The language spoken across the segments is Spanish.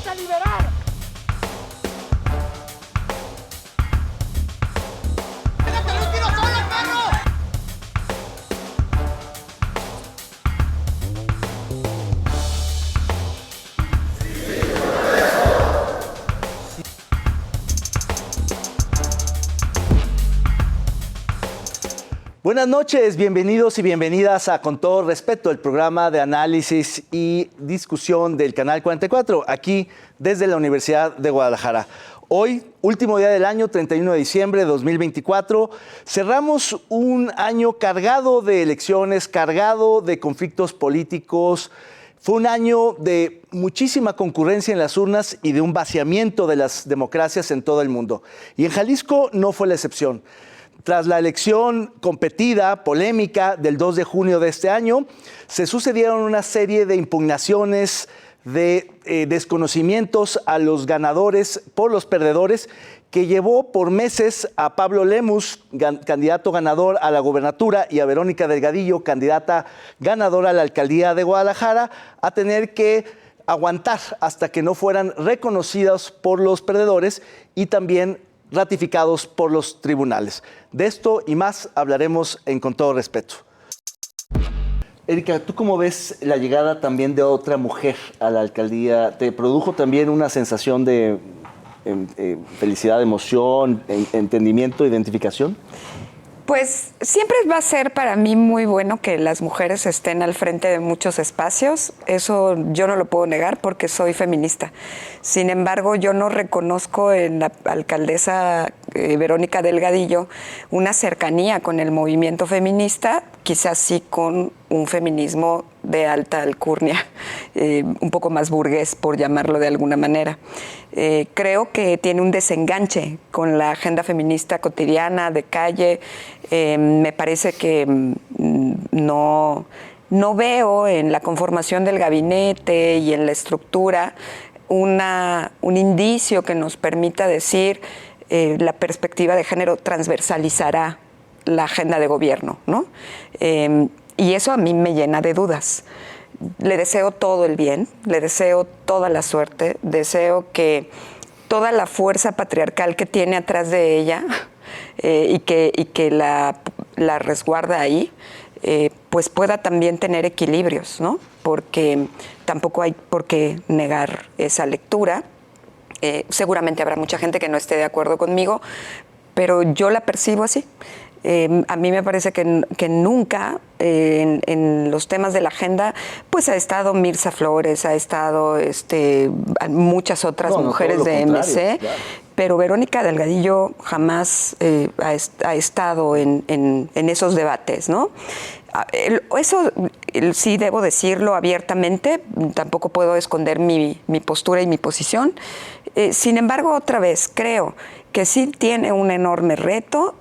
a liberar! ¡Déjate un tiro solo, perro! Buenas noches, bienvenidos y bienvenidas a Con Todo Respeto, el programa de análisis y discusión del Canal 44, aquí desde la Universidad de Guadalajara. Hoy, último día del año, 31 de diciembre de 2024, cerramos un año cargado de elecciones, cargado de conflictos políticos. Fue un año de muchísima concurrencia en las urnas y de un vaciamiento de las democracias en todo el mundo. Y en Jalisco no fue la excepción. Tras la elección competida, polémica, del 2 de junio de este año, se sucedieron una serie de impugnaciones, de desconocimientos a los ganadores por los perdedores, que llevó por meses a Pablo Lemus, candidato ganador a la gobernatura, y a Verónica Delgadillo, candidata ganadora a la alcaldía de Guadalajara, a tener que aguantar hasta que no fueran reconocidos por los perdedores y también ratificados por los tribunales. De esto y más hablaremos en Con Todo Respeto. Erika, ¿tú cómo ves la llegada también de otra mujer a la alcaldía? ¿Te produjo también una sensación de felicidad, emoción, entendimiento, identificación? Pues siempre va a ser para mí muy bueno que las mujeres estén al frente de muchos espacios. Eso yo no lo puedo negar porque soy feminista. Sin embargo, yo no reconozco en la alcaldesa Verónica Delgadillo una cercanía con el movimiento feminista, quizás sí con un feminismo de alta alcurnia, un poco más burgués, por llamarlo de alguna manera. Creo que tiene un desenganche con la agenda feminista cotidiana, de calle. Me parece que no veo en la conformación del gabinete y en la estructura un indicio que nos permita decir la perspectiva de género transversalizará la agenda de gobierno, ¿no? Y eso a mí me llena de dudas. Le deseo todo el bien, le deseo toda la suerte, deseo que toda la fuerza patriarcal que tiene atrás de ella y que la resguarda ahí, pues pueda también tener equilibrios, ¿no? Porque tampoco hay por qué negar esa lectura. Seguramente habrá mucha gente que no esté de acuerdo conmigo, pero yo la percibo así. A mí me parece que nunca en los temas de la agenda pues ha estado Mirza Flores, ha estado muchas otras mujeres de MC, claro. Pero Verónica Delgadillo jamás ha estado en esos debates, ¿no? Eso sí debo decirlo abiertamente, tampoco puedo esconder mi postura y mi posición. Sin embargo, otra vez, creo que sí tiene un enorme reto.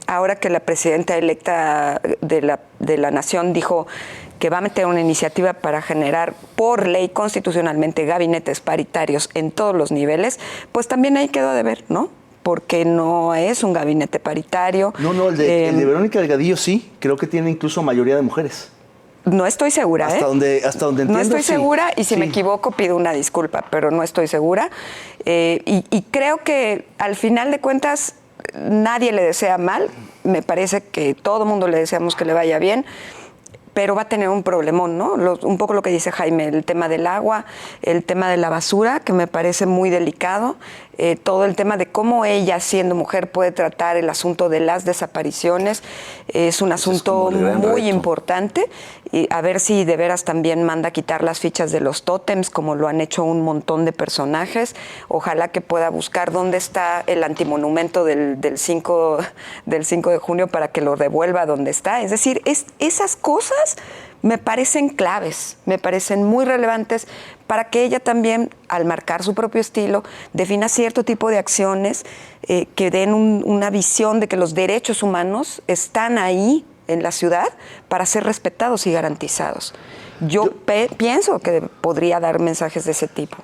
Ahora que la presidenta electa de la Nación dijo que va a meter una iniciativa para generar por ley constitucionalmente gabinetes paritarios en todos los niveles, pues también ahí quedó de ver, ¿no? Porque no es un gabinete paritario. No, el de Verónica Delgadillo sí, creo que tiene incluso mayoría de mujeres. No estoy segura, hasta donde entiendo, no estoy sí. segura y si sí. me equivoco pido una disculpa, pero no estoy segura. Y creo que al final de cuentas nadie le desea mal. Me parece que todo el mundo le deseamos que le vaya bien, pero va a tener un problemón, ¿no? Un poco lo que dice Jaime, el tema del agua, el tema de la basura, que me parece muy delicado, todo el tema de cómo ella, siendo mujer, puede tratar el asunto de las desapariciones, es un asunto muy importante, y a ver si de veras también manda a quitar las fichas de los tótems, como lo han hecho un montón de personajes. Ojalá que pueda buscar dónde está el antimonumento del 5 de junio para que lo devuelva donde está. Es decir, esas cosas me parecen claves, me parecen muy relevantes para que ella también, al marcar su propio estilo, defina cierto tipo de acciones que den una visión de que los derechos humanos están ahí en la ciudad para ser respetados y garantizados. Yo pienso que podría dar mensajes de ese tipo.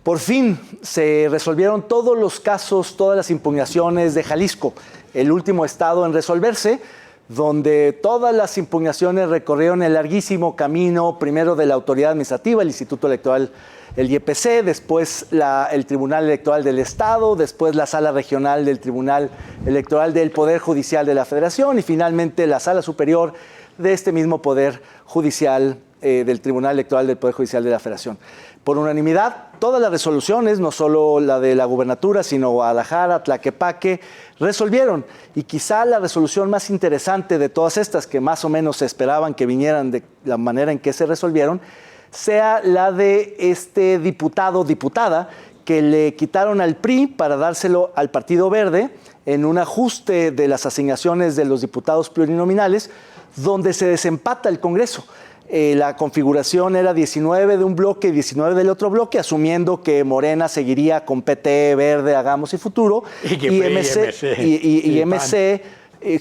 Por fin se resolvieron todos los casos, todas las impugnaciones de Jalisco, el último estado en resolverse, donde todas las impugnaciones recorrieron el larguísimo camino, primero de la autoridad administrativa, el Instituto Electoral, el IEPC, después el Tribunal Electoral del Estado, después la Sala Regional del Tribunal Electoral del Poder Judicial de la Federación y finalmente la Sala Superior de este mismo Poder Judicial del Tribunal Electoral del Poder Judicial de la Federación. Por unanimidad, todas las resoluciones, no solo la de la gubernatura, sino Guadalajara, Tlaquepaque, resolvieron. Y quizá la resolución más interesante de todas estas, que más o menos se esperaban que vinieran de la manera en que se resolvieron, sea la de este diputado o diputada que le quitaron al PRI para dárselo al Partido Verde en un ajuste de las asignaciones de los diputados plurinominales, donde se desempata el Congreso. La configuración era 19 de un bloque y 19 del otro bloque, asumiendo que Morena seguiría con PT, Verde, Hagamos y Futuro, y MC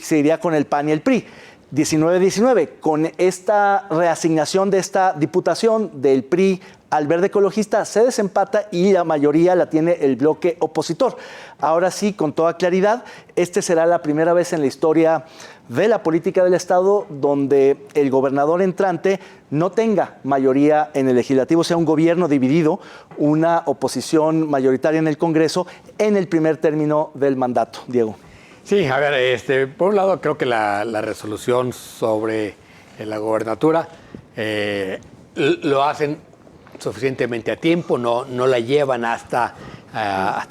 seguiría con el PAN y el PRI. 19-19, con esta reasignación de esta diputación del PRI al Verde Ecologista se desempata y la mayoría la tiene el bloque opositor. Ahora sí, con toda claridad, este será la primera vez en la historia de la política del Estado donde el gobernador entrante no tenga mayoría en el legislativo, sea un gobierno dividido, una oposición mayoritaria en el Congreso en el primer término del mandato. Diego. Sí, a ver, por un lado creo que la resolución sobre la gobernatura lo hacen suficientemente a tiempo, no la llevan hasta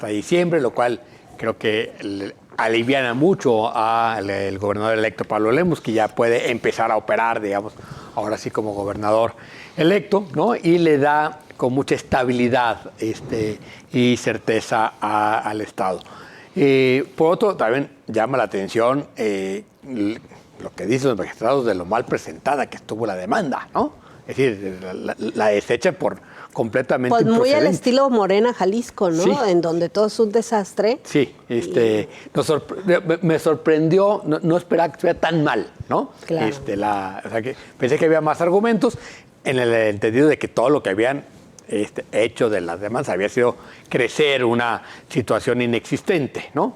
diciembre, lo cual creo que aliviana mucho al gobernador electo Pablo Lemus, que ya puede empezar a operar, digamos, ahora sí como gobernador electo, ¿no? Y le da con mucha estabilidad y certeza al Estado. Por otro, también llama la atención lo que dicen los magistrados de lo mal presentada que estuvo la demanda, ¿no? Es decir, la desecha por completamente pues muy improcedente. al estilo Morena, Jalisco, ¿no? Sí. En donde todo es un desastre. Sí, me sorprendió, no esperaba que estuviera tan mal, ¿no? Claro. O sea, que pensé que había más argumentos en el entendido de que todo lo que habían hecho de las demandas había sido crecer una situación inexistente, ¿no?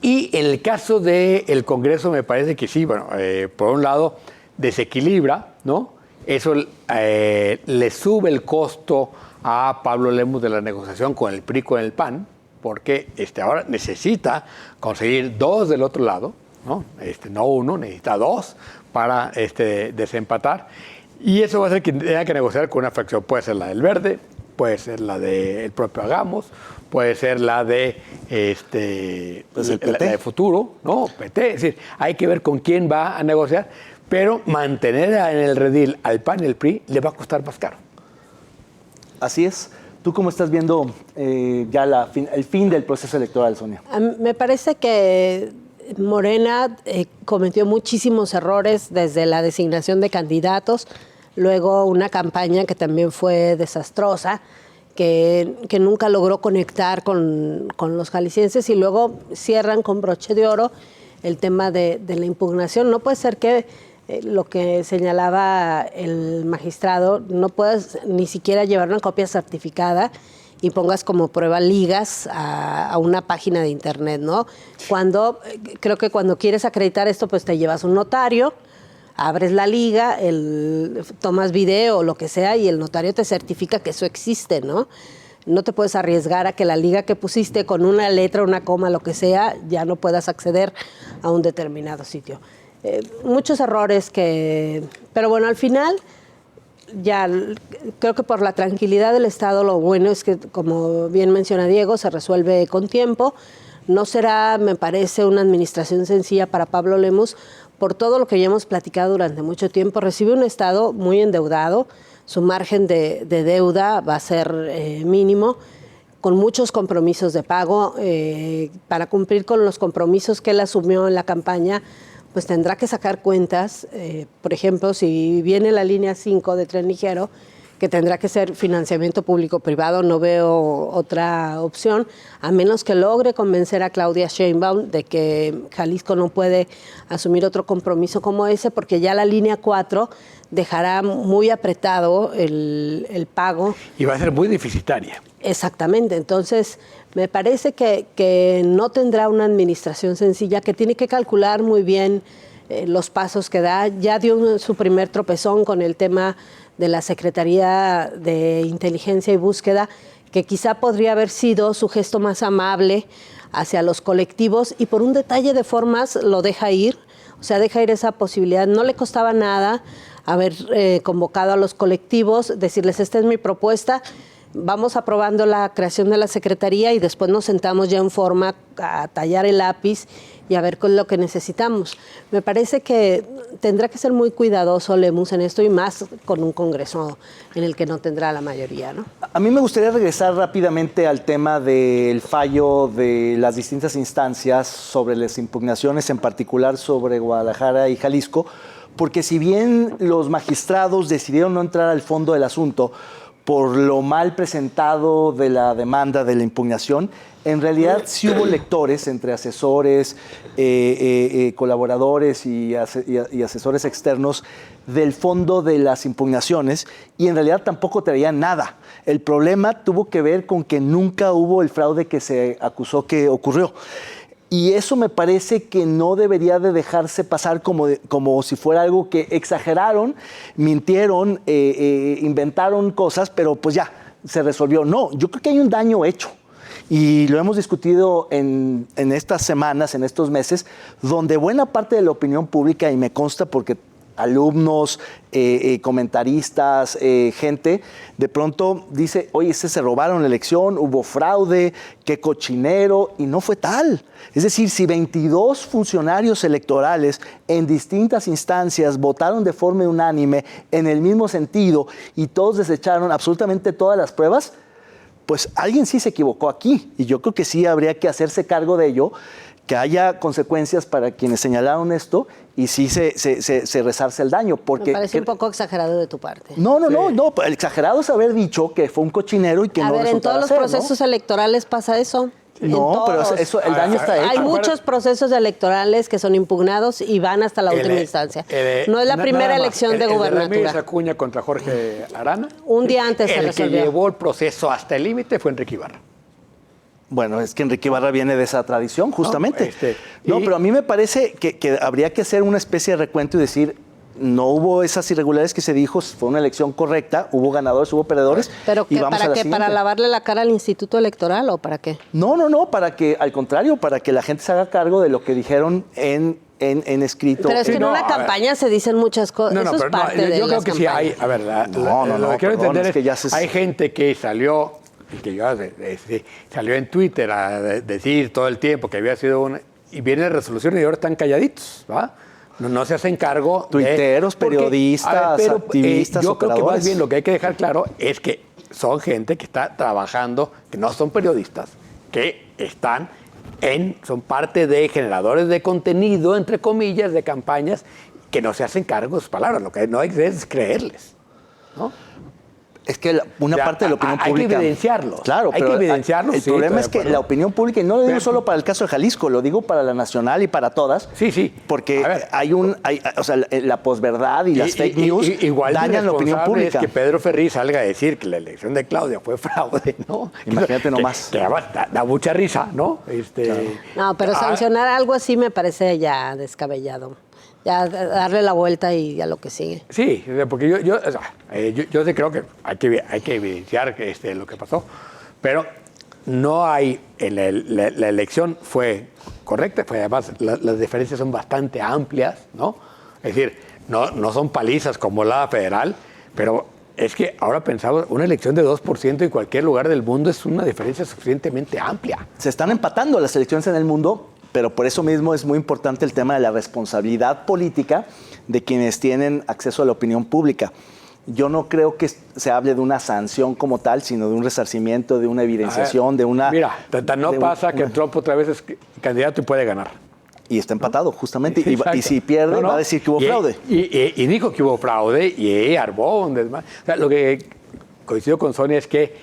Y en el caso del Congreso me parece que sí, bueno, por un lado desequilibra, ¿no? Eso le sube el costo a Pablo Lemus de la negociación con el PRI, con el PAN, porque ahora necesita conseguir dos del otro lado, ¿no? No uno, necesita dos para desempatar. Y eso va a hacer que tenga que negociar con una fracción. Puede ser la del Verde, puede ser la del propio Hagamos, puede ser la de pues el PT. La de Futuro, ¿no? PT. Es decir, hay que ver con quién va a negociar, pero mantener en el redil al PAN y al PRI le va a costar más caro. Así es. ¿Tú cómo estás viendo ya el fin del proceso electoral, Sonia? Me parece que Morena cometió muchísimos errores desde la designación de candidatos, luego una campaña que también fue desastrosa, que nunca logró conectar con los jaliscienses y luego cierran con broche de oro el tema de la impugnación. No puede ser que lo que señalaba el magistrado, no puedes ni siquiera llevar una copia certificada y pongas como prueba ligas a una página de internet, ¿no? Creo que cuando quieres acreditar esto, pues te llevas un notario, abres la liga, tomas video o lo que sea y el notario te certifica que eso existe, ¿no? No te puedes arriesgar a que la liga que pusiste con una letra, una coma, lo que sea, ya no puedas acceder a un determinado sitio. Muchos errores pero bueno, al final ya creo que por la tranquilidad del Estado lo bueno es que, como bien menciona Diego, se resuelve con tiempo. No será, me parece, una administración sencilla para Pablo Lemus por todo lo que ya hemos platicado durante mucho tiempo. Recibe un Estado muy endeudado, su margen de deuda va a ser mínimo, con muchos compromisos de pago. Para cumplir con los compromisos que él asumió en la campaña, pues tendrá que sacar cuentas, por ejemplo, si viene la línea 5 de Tren Ligero, que tendrá que ser financiamiento público-privado, no veo otra opción, a menos que logre convencer a Claudia Sheinbaum de que Jalisco no puede asumir otro compromiso como ese, porque ya la línea 4 dejará muy apretado el pago. Y va a ser muy deficitaria. Exactamente, entonces me parece que no tendrá una administración sencilla, que tiene que calcular muy bien los pasos que da. Ya dio su primer tropezón con el tema de la Secretaría de Inteligencia y Búsqueda, que quizá podría haber sido su gesto más amable hacia los colectivos, y por un detalle de formas lo deja ir, o sea, deja ir esa posibilidad. No le costaba nada haber convocado a los colectivos, decirles, esta es mi propuesta, vamos aprobando la creación de la Secretaría y después nos sentamos ya en forma a tallar el lápiz y a ver qué es lo que necesitamos. Me parece que tendrá que ser muy cuidadoso Lemus en esto, y más con un Congreso en el que no tendrá la mayoría, ¿no? A mí me gustaría regresar rápidamente al tema del fallo de las distintas instancias sobre las impugnaciones, en particular sobre Guadalajara y Jalisco, porque si bien los magistrados decidieron no entrar al fondo del asunto por lo mal presentado de la demanda de la impugnación, en realidad sí hubo lectores entre asesores, colaboradores y asesores externos del fondo de las impugnaciones, y en realidad tampoco traían nada. El problema tuvo que ver con que nunca hubo el fraude que se acusó que ocurrió. Y eso me parece que no debería de dejarse pasar como si fuera algo que exageraron, mintieron, inventaron cosas, pero pues ya, se resolvió. No, yo creo que hay un daño hecho. Y lo hemos discutido en estas semanas, en estos meses, donde buena parte de la opinión pública, y me consta porque alumnos, comentaristas, gente, de pronto dice, oye, se robaron la elección, hubo fraude, qué cochinero, y no fue tal. Es decir, si 22 funcionarios electorales en distintas instancias votaron de forma unánime en el mismo sentido y todos desecharon absolutamente todas las pruebas, pues alguien sí se equivocó aquí, y yo creo que sí habría que hacerse cargo de ello, que haya consecuencias para quienes señalaron esto y sí se resarce el daño. Porque, me parece un poco exagerado de tu parte. No, el exagerado es haber dicho que fue un cochinero y que no resultara ser, en todos los procesos electorales pasa eso. No, pero eso, el daño está hecho. Hay muchos procesos electorales que son impugnados y van hasta la última instancia. No es la primera elección de gubernatura. Ramírez Acuña contra Jorge Arana. Un día antes se resolvió. El que llevó el proceso hasta el límite fue Enrique Ibarra. Bueno, es que Enrique Ibarra viene de esa tradición, justamente. Pero a mí me parece que habría que hacer una especie de recuento y decir, no hubo esas irregularidades que se dijo, fue una elección correcta, hubo ganadores, hubo perdedores. ¿Pero qué, para qué? ¿Para lavarle la cara al Instituto Electoral o para qué? No, para que, al contrario, para que la gente se haga cargo de lo que dijeron en escrito. Pero es que en una campaña se dicen muchas cosas. Eso es parte de yo creo las que campañas. sí hay. A ver, lo que quiero entender es que hay gente que salió, salió en Twitter a decir todo el tiempo que había sido una, y viene resolución y ahora están calladitos, ¿va? No se hacen cargo. Tuiteros, periodistas, activistas, yo creo que operadores. más bien lo que hay que dejar claro es que son gente que está trabajando, que no son periodistas, que son parte de generadores de contenido, entre comillas, de campañas, que no se hacen cargo de sus palabras. Lo que no hay que hacer es creerles, ¿no? Es que una parte de la opinión pública... Hay que evidenciarlos. Claro, hay que evidenciarlos. El problema es que la opinión pública, y no lo digo solo para el caso de Jalisco, lo digo para la nacional y para todas. Sí. Porque la posverdad y las fake news dañan la opinión pública. Es que Pedro Ferriz salga a decir que la elección de Claudia fue fraude, ¿no? Imagínate nomás. Que da mucha risa, ¿no? Claro. No, pero sancionar algo así me parece ya descabellado. Ya darle la vuelta y a lo que sigue. Sí, porque yo sí creo que hay que evidenciar lo que pasó, pero no hay, la elección fue correcta, además las diferencias son bastante amplias, ¿no? Es decir, no son palizas como la federal, pero es que ahora pensamos, una elección de 2% en cualquier lugar del mundo es una diferencia suficientemente amplia. Se están empatando las elecciones en el mundo, pero por eso mismo es muy importante el tema de la responsabilidad política de quienes tienen acceso a la opinión pública. Yo no creo que se hable de una sanción como tal, sino de un resarcimiento, de una evidenciación, de una... Mira, pasa que Trump otra vez es candidato y puede ganar. Y está empatado, justamente. Y si pierde, va a decir que hubo fraude. Y dijo que hubo fraude y armó un desmadre. O sea, lo que coincido con Sonia es que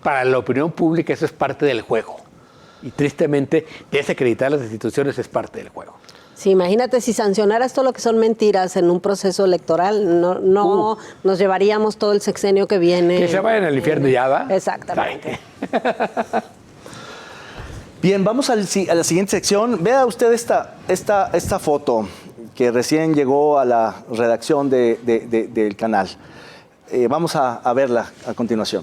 para la opinión pública eso es parte del juego. Y tristemente, desacreditar las instituciones es parte del juego. Sí, imagínate si sancionaras todo lo que son mentiras en un proceso electoral, no nos llevaríamos todo el sexenio que viene. Que se vayan al infierno ya, ¿va? Exactamente. Bien, vamos a la siguiente sección. Vea usted esta foto, que recién llegó a la redacción del canal. Vamos a verla a continuación.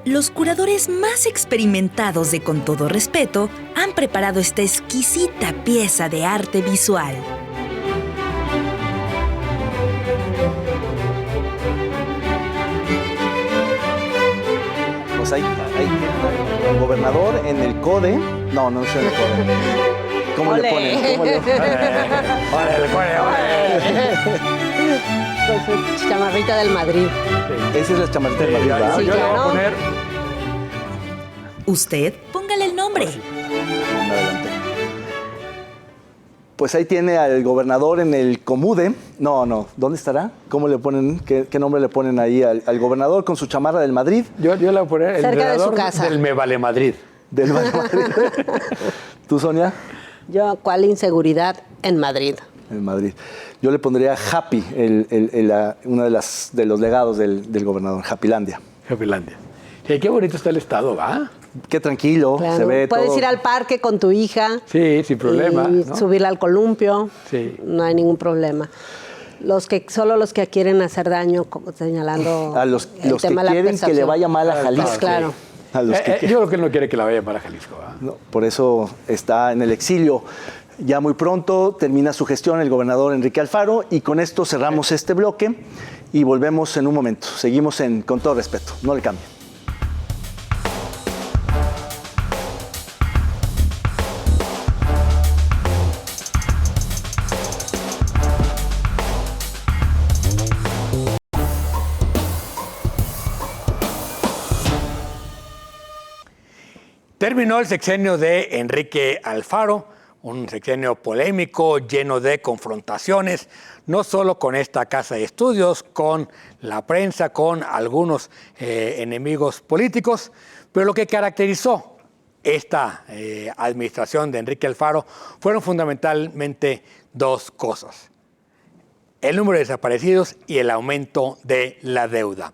Los curadores más experimentados de Con Todo Respeto han preparado esta exquisita pieza de arte visual. Pues hay el gobernador en el CODE. No es en el CODE. ¿Cómo ¡Ole! le ponen? ¿Cómo le Con su chamarrita del Madrid. Esa es la chamarrita del Madrid, ¿verdad? Sí, Yo le voy a claro. poner... Usted, póngale el nombre. Adelante. Pues ahí tiene al gobernador en el Comude. No, ¿dónde estará? ¿Cómo le ponen, qué nombre le ponen ahí al gobernador con su chamarra del Madrid? Yo le voy a poner el Cerca de su entrenador casa. del Me Vale Madrid. Del Madrid. ¿Tú, Sonia? Yo, ¿cuál inseguridad en Madrid? En Madrid. Yo le pondría Happy, uno de los legados del gobernador, Happylandia. Happylandia. Sí, qué bonito está el estado, ¿va? Qué tranquilo, Claro. se ve Puedes todo. ir al parque con tu hija. Sí, sin problema. Y ¿no? subirla al columpio. Sí. No hay ningún problema. Solo los que quieren hacer daño, como señalando A los el que tema de la quieren que le percepción. vaya mal a Jalisco. Claro. A los que Yo creo que él no quiere que la vaya para Jalisco, ¿va? No, por eso está en el exilio. Ya muy pronto termina su gestión el gobernador Enrique Alfaro y con esto cerramos este bloque y volvemos en un momento. Seguimos Con Todo Respeto. No le cambien. Terminó el sexenio de Enrique Alfaro, un sexenio polémico, lleno de confrontaciones, no solo con esta casa de estudios, con la prensa, con algunos enemigos políticos, pero lo que caracterizó esta administración de Enrique Alfaro fueron fundamentalmente dos cosas: el número de desaparecidos y el aumento de la deuda.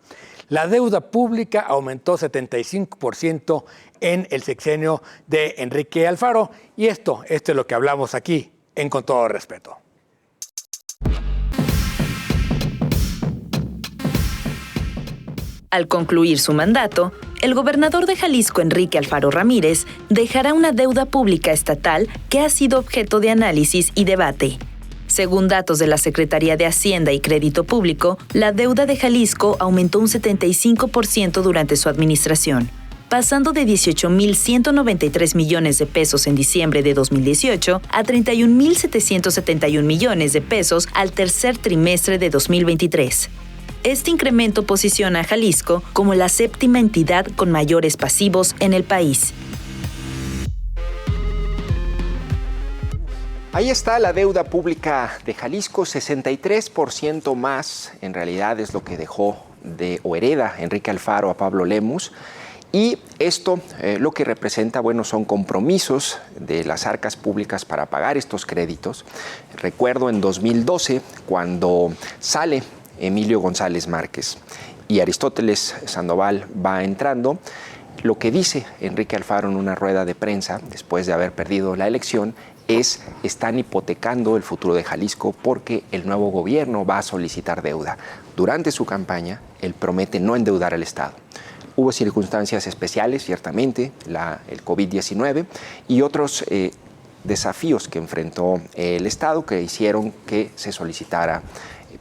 La deuda pública aumentó 75% en el sexenio de Enrique Alfaro y esto es lo que hablamos aquí en Con Todo Respeto. Al concluir su mandato, el gobernador de Jalisco, Enrique Alfaro Ramírez, dejará una deuda pública estatal que ha sido objeto de análisis y debate. Según datos de la Secretaría de Hacienda y Crédito Público, la deuda de Jalisco aumentó un 75% durante su administración, pasando de 18.193 millones de pesos en diciembre de 2018 a 31.771 millones de pesos al tercer trimestre de 2023. Este incremento posiciona a Jalisco como la séptima entidad con mayores pasivos en el país. Ahí está la deuda pública de Jalisco, 63% más, en realidad es lo que dejó o hereda Enrique Alfaro a Pablo Lemus. Y esto lo que representa, bueno, son compromisos de las arcas públicas para pagar estos créditos. Recuerdo en 2012, cuando sale Emilio González Márquez y Aristóteles Sandoval va entrando, lo que dice Enrique Alfaro en una rueda de prensa, después de haber perdido la elección, están hipotecando el futuro de Jalisco porque el nuevo gobierno va a solicitar deuda. Durante su campaña, él promete no endeudar al Estado. Hubo circunstancias especiales, ciertamente, el COVID-19 y otros desafíos que enfrentó el Estado que hicieron que se solicitara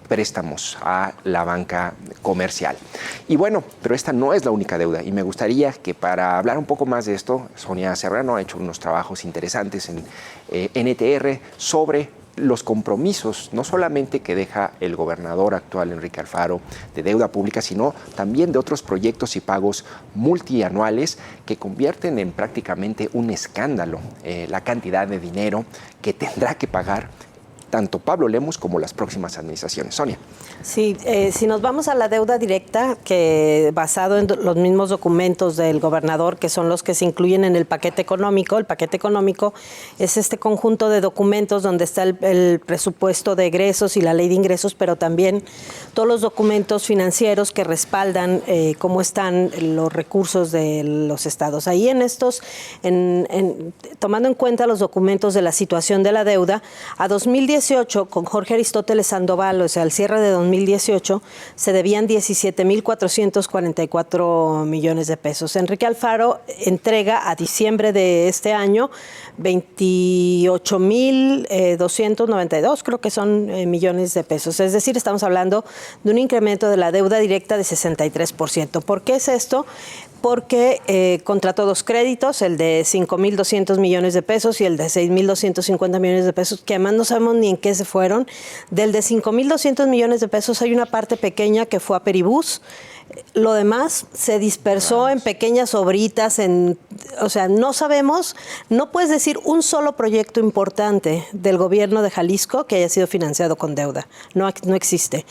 préstamos a la banca comercial. Y bueno, pero esta no es la única deuda y me gustaría que para hablar un poco más de esto, Sonia Serrano ha hecho unos trabajos interesantes en NTR sobre los compromisos, no solamente que deja el gobernador actual Enrique Alfaro de deuda pública, sino también de otros proyectos y pagos multianuales que convierten en prácticamente un escándalo la cantidad de dinero que tendrá que pagar tanto Pablo Lemus como las próximas administraciones. Sonia. Sí, si nos vamos a la deuda directa, que basado en los mismos documentos del gobernador, que son los que se incluyen en el paquete económico es este conjunto de documentos donde está el presupuesto de egresos y la ley de ingresos, pero también todos los documentos financieros que respaldan cómo están los recursos de los estados. Ahí en estos, tomando en cuenta los documentos de la situación de la deuda, a 2018, con Jorge Aristóteles Sandoval, o sea, al cierre de 2018, se debían 17,444 millones de pesos. Enrique Alfaro entrega a diciembre de este año 28,292, creo que son millones de pesos. Es decir, estamos hablando de un incremento de la deuda directa de 63%. ¿Por qué es esto? Porque contrató dos créditos, el de 5,200 millones de pesos y el de 6,250 millones de pesos, que además no sabemos ni en qué se fueron. Del de 5,200 millones de pesos hay una parte pequeña que fue a Peribús. Lo demás se dispersó en pequeñas obritas, o sea, no sabemos, no puedes decir un solo proyecto importante del gobierno de Jalisco que haya sido financiado con deuda, no existe.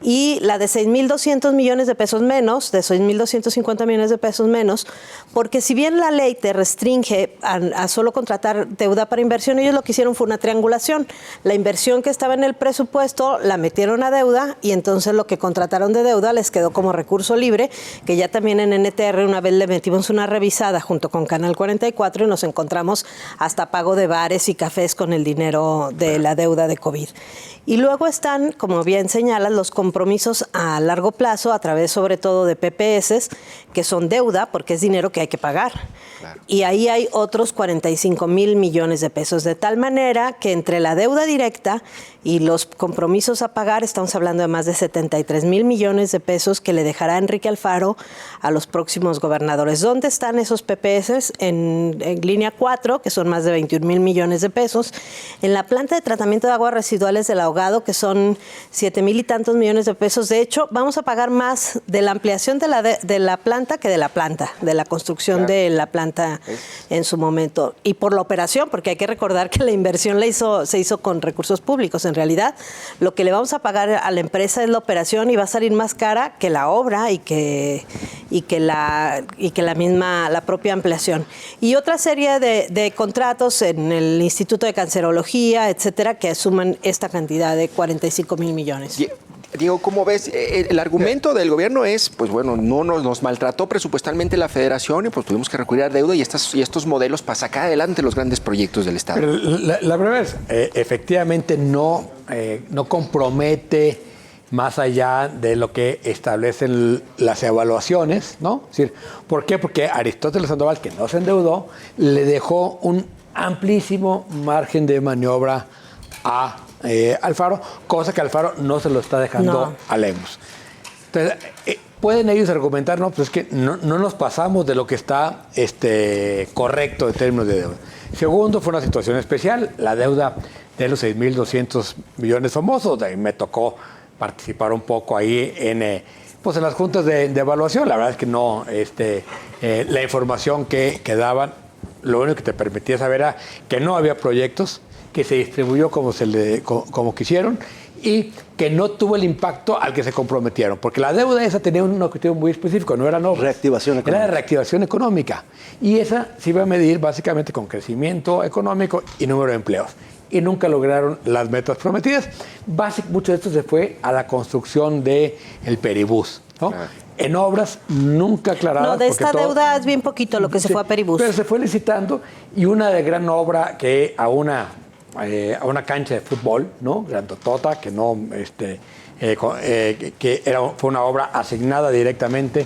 Y la de 6,200 millones de pesos menos, de 6,250 millones de pesos menos, porque si bien la ley te restringe a solo contratar deuda para inversión, ellos lo que hicieron fue una triangulación. La inversión que estaba en el presupuesto la metieron a deuda y entonces lo que contrataron de deuda les quedó como recurso libre, que ya también en NTR una vez le metimos una revisada junto con Canal 44 y nos encontramos hasta pago de bares y cafés con el dinero de la deuda de COVID. Y luego están, como bien señalas, los compromisos a largo plazo a través sobre todo de PPS, que son deuda porque es dinero que hay que pagar. Claro. Y ahí hay otros 45,000 millones de pesos, de tal manera que entre la deuda directa y los compromisos a pagar estamos hablando de más de 73,000 millones de pesos que le dejará Enrique Alfaro a los próximos gobernadores. ¿Dónde están esos PPS? En línea 4, que son más de 21,000 millones de pesos. En la planta de tratamiento de aguas residuales del Ahogado, que son 7,000 y tantos millones de pesos. De hecho, vamos a pagar más de la ampliación de la planta que de la construcción de la planta en su momento. Y por la operación, porque hay que recordar que la inversión se hizo con recursos públicos. En realidad, lo que le vamos a pagar a la empresa es la operación y va a salir más cara que la obra y que la propia ampliación. Y otra serie de contratos en el Instituto de Cancerología, etcétera, que suman esta cantidad de 45,000 millones. Diego, ¿cómo ves? El argumento del gobierno es, pues bueno, no nos maltrató presupuestalmente la federación y pues tuvimos que recurrir a deuda y estos modelos para sacar adelante los grandes proyectos del Estado. Pero la verdad es, efectivamente no compromete más allá de lo que establecen las evaluaciones, ¿no? Es decir, ¿por qué? Porque Aristóteles Sandoval, que no se endeudó, le dejó un amplísimo margen de maniobra a Alfaro, cosa que Alfaro no se lo está dejando a Lemus. Entonces, pueden ellos argumentar, no, pues es que no nos pasamos de lo que está correcto en términos de deuda. Segundo, fue una situación especial, la deuda de los 6,200 millones famosos, de ahí me tocó participar un poco ahí en las juntas de evaluación. La verdad es que no, la información que daban, lo único que te permitía saber era que no había proyectos, que se distribuyó como quisieron y que no tuvo el impacto al que se comprometieron, porque la deuda esa tenía un objetivo muy específico, no era reactivación económica. Era de reactivación económica y esa se iba a medir básicamente con crecimiento económico y número de empleos y nunca lograron las metas prometidas. Mucho de esto se fue a la construcción del Peribús, ¿no? Claro. En obras nunca aclaradas. No, de esta deuda es bien poquito lo que se fue a Peribús. Pero se fue licitando y una de gran obra que a una cancha de fútbol, ¿no? Grandotota, que no, fue una obra asignada directamente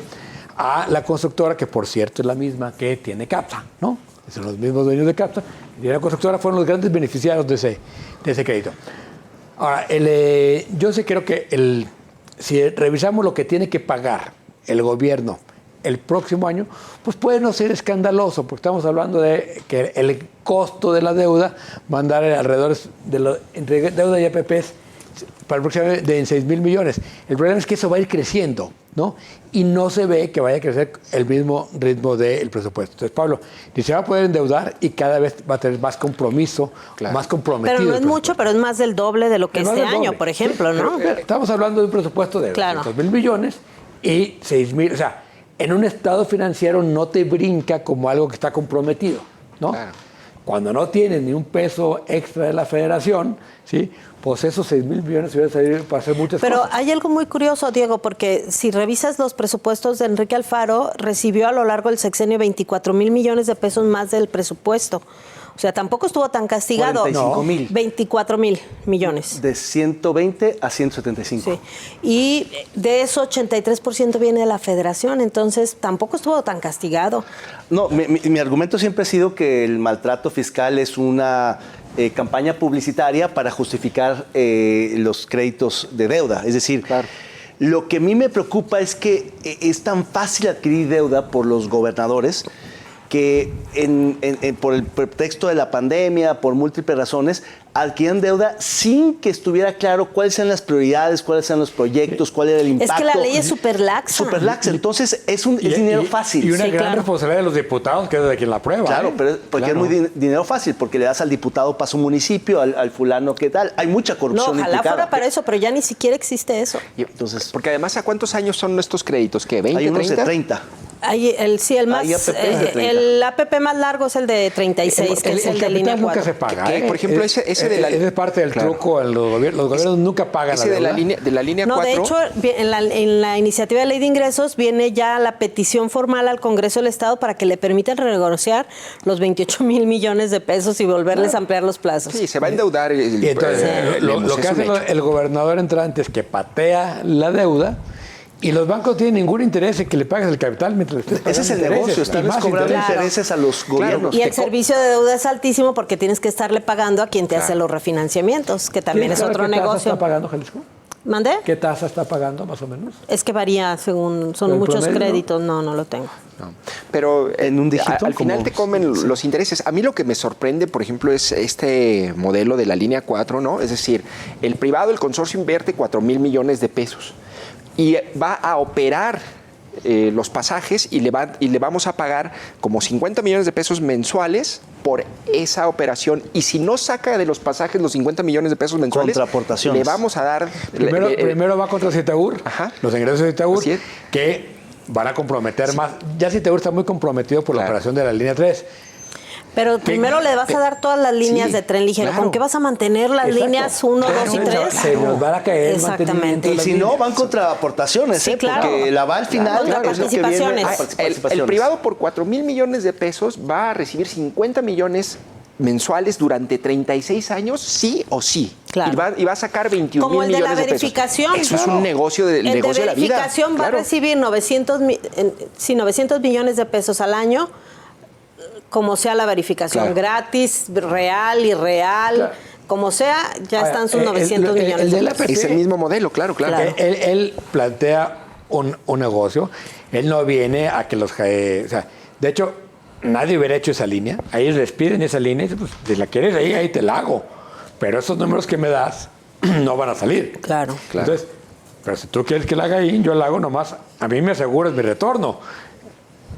a la constructora, que por cierto es la misma que tiene CAPSA, ¿no? Son los mismos dueños de CAPSA. Y la constructora fueron los grandes beneficiarios de ese crédito. Ahora, yo sí creo que si revisamos lo que tiene que pagar el gobierno el próximo año, pues puede no ser escandaloso, porque estamos hablando de que el costo de la deuda va a andar alrededor entre deuda y APPs para el próximo año de 6,000 millones. El problema es que eso va a ir creciendo. ¿no? Y no se ve que vaya a crecer el mismo ritmo del presupuesto. Entonces, Pablo, ni se va a poder endeudar y cada vez va a tener más compromiso, más comprometido. Pero no es mucho, pero es más del doble de lo que este año, por ejemplo, ¿no? Pero, estamos hablando de un presupuesto de 200,000 millones y 6,000, o sea, en un estado financiero no te brinca como algo que está comprometido, ¿no? Claro. Cuando no tienes ni un peso extra de la federación, ¿sí? Pues esos 6,000 millones se van a salir para hacer muchas cosas. Pero hay algo muy curioso, Diego, porque si revisas los presupuestos de Enrique Alfaro, recibió a lo largo del sexenio 24,000 millones de pesos más del presupuesto. O sea, tampoco estuvo tan castigado. 45,000. 24,000 millones. De 120 a 175. Sí. Y de eso 83% viene de la federación, entonces tampoco estuvo tan castigado. No, mi argumento siempre ha sido que el maltrato fiscal es una campaña publicitaria para justificar los créditos de deuda. Es decir, lo que a mí me preocupa es que es tan fácil adquirir deuda por los gobernadores que por el pretexto de la pandemia, por múltiples razones, adquirían deuda sin que estuviera claro cuáles eran las prioridades, cuáles eran los proyectos, cuál era el impacto. Es que la ley es súper laxa. Súper laxa, entonces es dinero fácil. Y una gran responsabilidad de los diputados, que es de quien la aprueba. Claro, pero porque es muy dinero fácil, porque le das al diputado para su municipio, al fulano, ¿qué tal? Hay mucha corrupción implicada. No, ojalá fuera para ¿qué? eso, pero ya ni siquiera existe eso. Entonces, porque además, ¿a cuántos años son estos créditos? ¿Qué? ¿20, hay unos 30? de 30. El APP más largo es el de 36, que es el de línea 4. Nunca se paga. Por ejemplo, ese de la... Ese es parte del truco. Los gobiernos nunca pagan ese la deuda. De la línea 4. No, de hecho, en la iniciativa de ley de ingresos viene ya la petición formal al Congreso del Estado para que le permitan renegociar los 28,000 millones de pesos y volverles a ampliar los plazos. Sí, se va a endeudar. Y entonces, lo que hace el gobernador entrante es que patea la deuda. Y los bancos no tienen ningún interés en que le pagues el capital mientras estés pagando. Ese es el negocio, estarles cobrando intereses a los gobiernos. Y el servicio de deuda es altísimo porque tienes que estarle pagando a quien te hace los refinanciamientos, que también es otro negocio. ¿Qué tasa está pagando Jalisco? ¿Mandé? ¿Qué tasa está pagando más o menos? Es que varía según, son muchos promedio, créditos, no lo tengo. No. Pero en un dígito, al final te comen los intereses. A mí lo que me sorprende, por ejemplo, es este modelo de la línea 4, ¿no? Es decir, el privado, el consorcio invierte 4,000 millones de pesos. Y va a operar los pasajes y le vamos a pagar como 50 millones de pesos mensuales por esa operación. Y si no saca de los pasajes los 50 millones de pesos mensuales, le vamos a dar... Primero va contra Citeur, los ingresos de Citeur, que van a comprometer más. Ya Citeur está muy comprometido por la operación de la línea 3. Pero primero le vas a dar todas las líneas de tren ligero. ¿Con qué vas a mantener las líneas 1, 2 y 3? Se nos va a caer. Exactamente. Y si no, van contra aportaciones, porque la va al final. El privado por 4,000 millones de pesos va a recibir 50 millones mensuales durante 36 años, sí o sí. Claro. Y va a sacar 21,000 millones de pesos. Como el de la verificación. Eso es un negocio de la vida. El de verificación va a recibir 900 millones de pesos al año, como sea la verificación, gratis, real, irreal, como sea, ya están sus 900 millones de pesos. Es el mismo modelo, claro. Él plantea un negocio, él no viene a que los... o sea, de hecho, nadie hubiera hecho esa línea, a ellos les piden esa línea y dicen, pues, si la quieres ahí te la hago, pero esos números que me das no van a salir. Claro. Entonces, pero si tú quieres que la haga ahí, yo la hago nomás, a mí me aseguras mi retorno.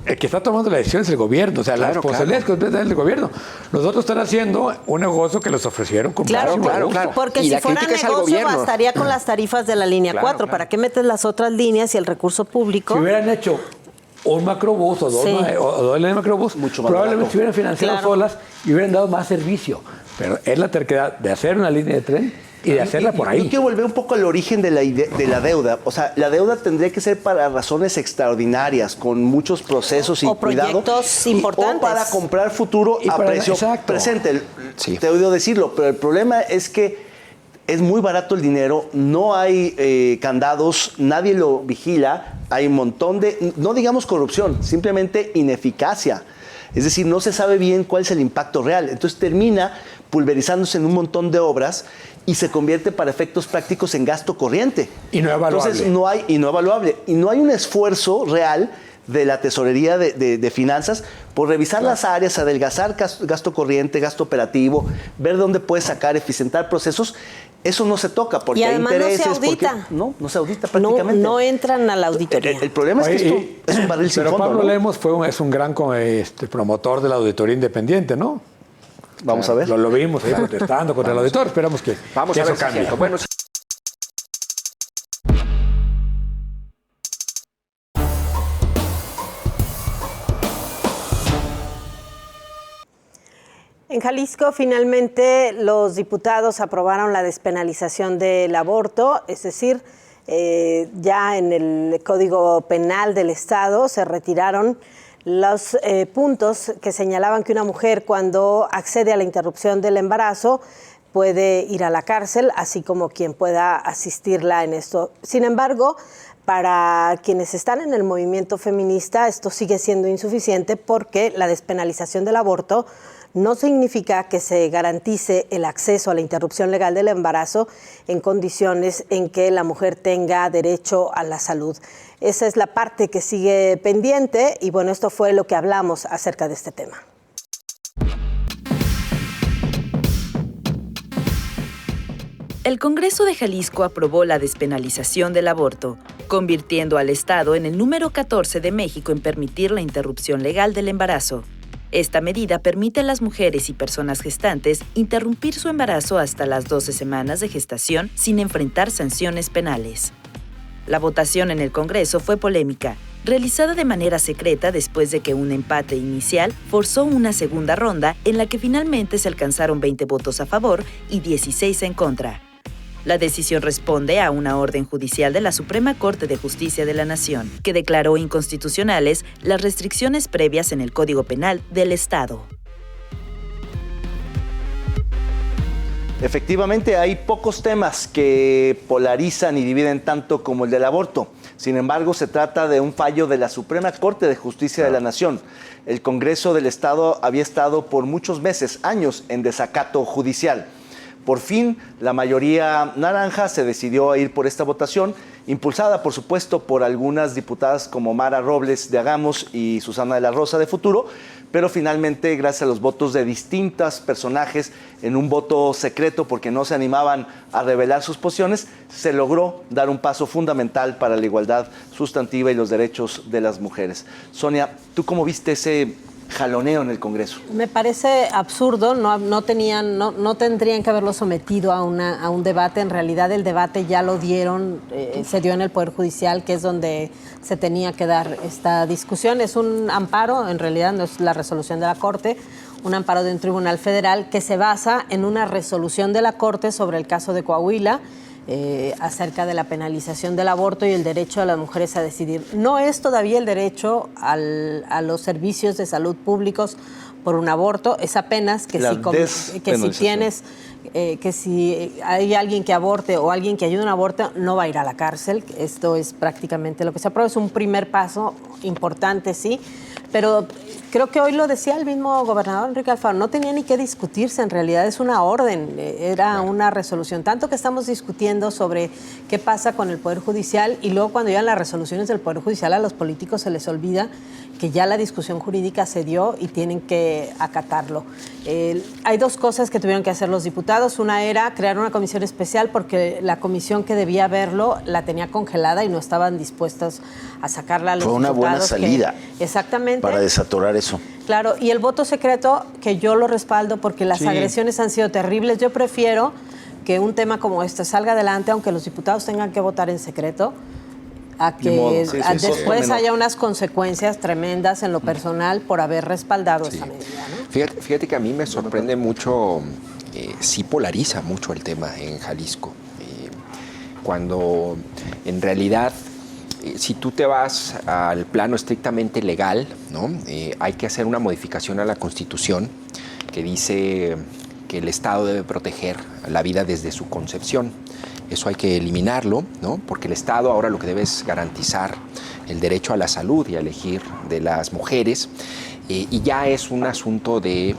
El que está tomando la decisión es el gobierno, o sea, la responsabilidad es del gobierno. Los otros están haciendo un negocio que les ofrecieron con claro. Porque si fuera negocio bastaría con las tarifas de la línea 4. ¿Para qué metes las otras líneas y el recurso público? Si hubieran hecho un macrobús o dos líneas de macrobús, probablemente se hubieran financiado solas y hubieran dado más servicio. Pero es la terquedad de hacer una línea de tren y de hacerla por ahí. Yo quiero volver un poco al origen de la deuda. O sea, la deuda tendría que ser para razones extraordinarias, con muchos procesos y cuidado. Proyectos importantes. O para comprar futuro a precio presente. Te he oído decirlo, pero el problema es que es muy barato el dinero, no hay candados, nadie lo vigila, hay un montón de, no digamos corrupción, simplemente ineficacia. Es decir, no se sabe bien cuál es el impacto real. Entonces termina pulverizándose en un montón de obras y se convierte para efectos prácticos en gasto corriente. Y no evaluable. Entonces no evaluable. Y no hay un esfuerzo real de la tesorería de finanzas por revisar las áreas, adelgazar gasto corriente, gasto operativo, ver dónde puedes sacar, eficientar procesos eso no se toca porque Y hay además no se intereses. audita. No se audita prácticamente. No entran a la auditoría. El problema es que esto es un barril sin Pero fondo, Pablo ¿no? Lemos es un gran promotor de la auditoría independiente, ¿no? Vamos a ver. Lo vimos ahí protestando contra el auditor. Esperamos que Vamos a eso ver si es cambie. cierto. Bueno, En Jalisco, finalmente, los diputados aprobaron la despenalización del aborto, es decir, ya en el Código Penal del Estado se retiraron los puntos que señalaban que una mujer cuando accede a la interrupción del embarazo puede ir a la cárcel, así como quien pueda asistirla en esto. Sin embargo, para quienes están en el movimiento feminista, esto sigue siendo insuficiente porque la despenalización del aborto no significa que se garantice el acceso a la interrupción legal del embarazo en condiciones en que la mujer tenga derecho a la salud. Esa es la parte que sigue pendiente y bueno, esto fue lo que hablamos acerca de este tema. El Congreso de Jalisco aprobó la despenalización del aborto, convirtiendo al Estado en el número 14 de México en permitir la interrupción legal del embarazo. Esta medida permite a las mujeres y personas gestantes interrumpir su embarazo hasta las 12 semanas de gestación sin enfrentar sanciones penales. La votación en el Congreso fue polémica, realizada de manera secreta después de que un empate inicial forzó una segunda ronda en la que finalmente se alcanzaron 20 votos a favor y 16 en contra. La decisión responde a una orden judicial de la Suprema Corte de Justicia de la Nación, que declaró inconstitucionales las restricciones previas en el Código Penal del Estado. Efectivamente, hay pocos temas que polarizan y dividen tanto como el del aborto. Sin embargo, se trata de un fallo de la Suprema Corte de Justicia de la Nación. El Congreso del Estado había estado por muchos meses, años, en desacato judicial. Por fin, la mayoría naranja se decidió a ir por esta votación, impulsada, por supuesto, por algunas diputadas como Mara Robles de Hagamos y Susana de la Rosa de Futuro, pero finalmente, gracias a los votos de distintos personajes, en un voto secreto porque no se animaban a revelar sus posiciones, se logró dar un paso fundamental para la igualdad sustantiva y los derechos de las mujeres. Sonia, ¿tú cómo viste ese jaloneo en el Congreso? Me parece absurdo, no tendrían que haberlo sometido a un debate. En realidad el debate ya lo dieron, se dio en el Poder Judicial, que es donde se tenía que dar esta discusión. Es un amparo, en realidad no es la resolución de la Corte, un amparo de un tribunal federal que se basa en una resolución de la Corte sobre el caso de Coahuila, acerca de la penalización del aborto y el derecho de las mujeres a decidir. No es todavía el derecho a los servicios de salud públicos por un aborto, es apenas que si hay alguien que aborte o alguien que ayude a un aborto, no va a ir a la cárcel. Esto es prácticamente lo que se aprueba. Es un primer paso importante, sí, pero creo que hoy lo decía el mismo gobernador Enrique Alfaro, no tenía ni que discutirse, en realidad es una orden, era una resolución. Tanto que estamos discutiendo sobre qué pasa con el Poder Judicial y luego cuando llegan las resoluciones del Poder Judicial a los políticos se les olvida que ya la discusión jurídica se dio y tienen que acatarlo. Hay dos cosas que tuvieron que hacer los diputados. Una era crear una comisión especial porque la comisión que debía verlo la tenía congelada y no estaban dispuestos a sacarla a los diputados. Fue una buena salida. Exactamente. Para desatorar eso. Claro, y el voto secreto, que yo lo respaldo porque las agresiones han sido terribles. Yo prefiero que un tema como este salga adelante, aunque los diputados tengan que votar en secreto, a que después haya unas consecuencias tremendas en lo personal por haber respaldado esta medida, ¿no? Fíjate que a mí me sorprende mucho, sí polariza mucho el tema en Jalisco, cuando en realidad si tú te vas al plano estrictamente legal, ¿no? Hay que hacer una modificación a la Constitución que dice que el Estado debe proteger la vida desde su concepción. Eso hay que eliminarlo, ¿no? Porque el Estado ahora lo que debe es garantizar el derecho a la salud y a elegir de las mujeres, y ya es un asunto de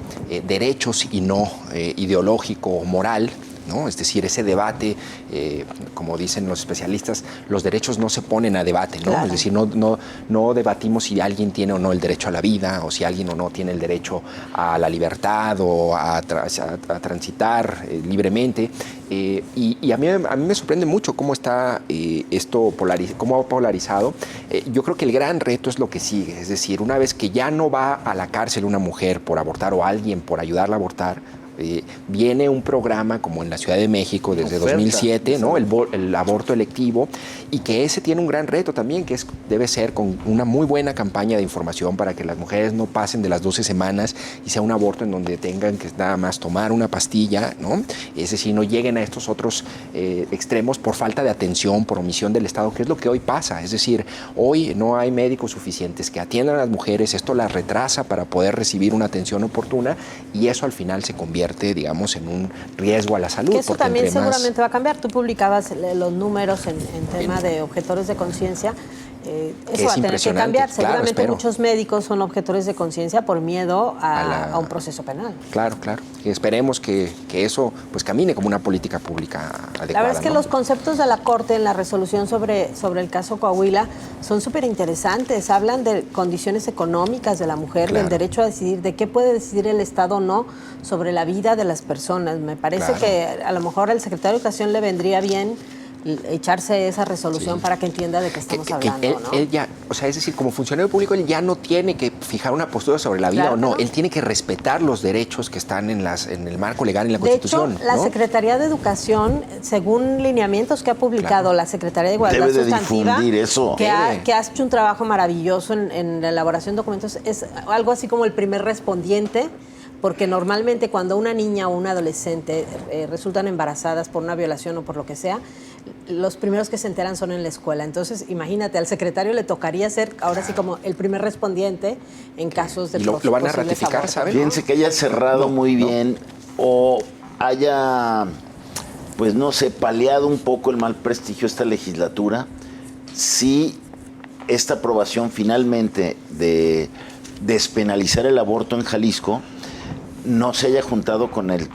derechos y no ideológico o moral, ¿no? Es decir, ese debate, como dicen los especialistas, los derechos no se ponen a debate, ¿no? Claro. Es decir, no debatimos si alguien tiene o no el derecho a la vida, o si alguien o no tiene el derecho a la libertad o a transitar libremente. Y a mí me sorprende mucho cómo está esto cómo ha polarizado. Yo creo que el gran reto es lo que sigue, es decir, una vez que ya no va a la cárcel una mujer por abortar o alguien por ayudarla a abortar, viene un programa como en la Ciudad de México desde 2007, ¿no? El aborto electivo, y que ese tiene un gran reto también, que debe ser con una muy buena campaña de información para que las mujeres no pasen de las 12 semanas y sea un aborto en donde tengan que nada más tomar una pastilla, ¿no? Es decir, no lleguen a estos otros extremos por falta de atención, por omisión del Estado, que es lo que hoy pasa. Es decir, hoy no hay médicos suficientes que atiendan a las mujeres, esto las retrasa para poder recibir una atención oportuna, y eso al final se convierte, digamos, en un riesgo a la salud. Que eso porque también entre más- seguramente va a cambiar. Tú publicabas los números en tema de objetores de conciencia. Eso va a tener que impresionante. cambiar. Claro, Seguramente espero. muchos médicos son objetores de conciencia por miedo a un proceso penal. Claro, claro. Y esperemos que eso pues camine como una política pública adecuada. La verdad es que ¿no? los conceptos de la Corte en la resolución sobre el caso Coahuila son súper interesantes. Hablan de condiciones económicas de la mujer, Claro. del derecho a decidir, de qué puede decidir el Estado o no sobre la vida de las personas. Me parece Claro. que a lo mejor al secretario de Educación le vendría bien echarse esa resolución para que entienda de qué estamos hablando, ¿no? Él ya, o sea, es decir, como funcionario público, él ya no tiene que fijar una postura sobre la vida Claro o no. que no. Él tiene que respetar los derechos que están en el marco legal, en la De Constitución. hecho, la ¿no? Secretaría de Educación, según lineamientos que ha publicado la Secretaría de Igualdad Debe de Sustantiva, difundir eso. que ha Debe. hecho un trabajo maravilloso en la elaboración de documentos, es algo así como el primer respondiente, porque normalmente cuando una niña o un adolescente resultan embarazadas por una violación o por lo que sea, los primeros que se enteran son en la escuela. Entonces, imagínate, al secretario le tocaría ser ahora sí como el primer respondiente en casos de Y lo van a posibles ratificar, abortos. ¿saben? Fíjense que haya cerrado muy bien o haya, pues no sé, paliado un poco el mal prestigio de esta legislatura, si esta aprobación finalmente de despenalizar el aborto en Jalisco no se haya juntado con el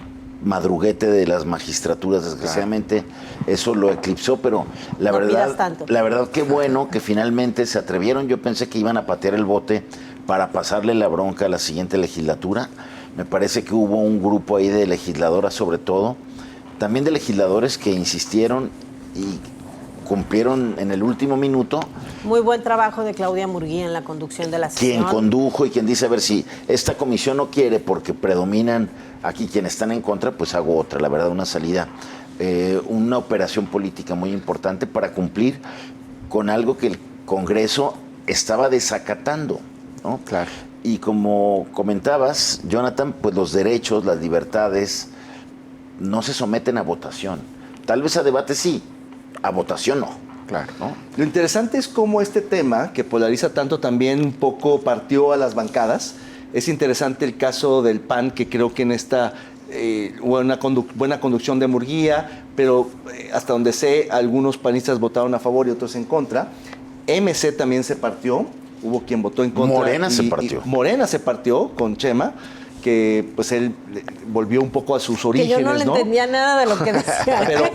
madruguete de las magistraturas. Desgraciadamente eso lo eclipsó, pero la No pidas verdad, tanto. la verdad qué bueno que finalmente se atrevieron. Yo pensé que iban a patear el bote para pasarle la bronca a la siguiente legislatura. Me parece que hubo un grupo ahí de legisladoras, sobre todo, también de legisladores que insistieron y cumplieron en el último minuto. Muy buen trabajo de Claudia Murguía en la conducción de la Quien sesión. condujo y quien dice, a ver, si esta comisión no quiere porque predominan aquí quienes están en contra, pues hago otra. La verdad, una salida, una operación política muy importante para cumplir con algo que el Congreso estaba desacatando, ¿no? Claro. Y como comentabas, Jonathan, pues los derechos, las libertades no se someten a votación. Tal vez a debate sí, a votación no. Claro. ¿no? Lo interesante es cómo este tema, que polariza tanto, también un poco partió a las bancadas. Es interesante el caso del PAN, que creo que en esta buena conducción de Murguía, pero hasta donde sé, algunos panistas votaron a favor y otros en contra. MC también se partió, hubo quien votó en contra. Morena se partió. Morena se partió con Chema, que pues él volvió un poco a sus Que orígenes, yo no le entendía nada de lo que decía. Pero,